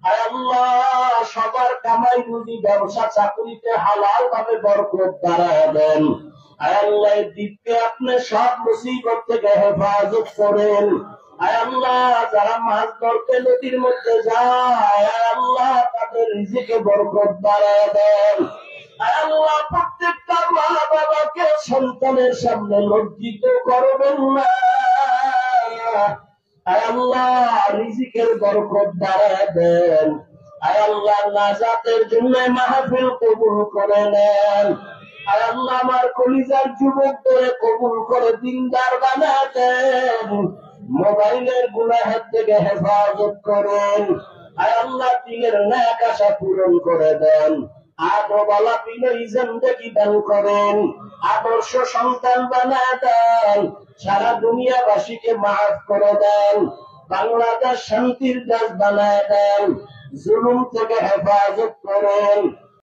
আয় আল্লাহ সবার কামাই রুজি ব্যবসা চাকরিতে হালাল ভাবে বরকত বাড়ায় দেন। আয় আল্লাহ এই দ্বীপকে আপনি সব মুসিবত থেকে হেফাজত করেন। আয় আল্লাহ যারা মাছ ধরতে নদীর মধ্যে যায়, আয় আল্লাহ তাদের রিজিকে বরকত বাড়ায় দেন। আয় আল্লাহ প্রত্যেকটা মা বাবাকে সন্তানের সামনে লজ্জিত করবেন না। আয় আল্লাহ রিজিকের বরকত বাড়ায় দেন। আয় আল্লাহ নাজাতের জন্য মাহফিল কবুল করে নেন। আয় আল্লাহ আমার কলিজার যুবকদের কবুল করে দিনদার বানায় দেন। মোবাইলের গুনাহের থেকে হেফাজত করেন। আয় আল্লাহ দিনের ন্যাক আশা পূরণ করে দেন। আদরওয়ালা বিনয়ী জিন্দেগি দান করেন। আদর্শ সন্তান বানায় দেন। সারা দুনিয়াবাসীকে মাফ করে দেন। বাংলাদেশ শান্তির দেশ বানায় দেন। জুলুম থেকে হেফাজত করেন।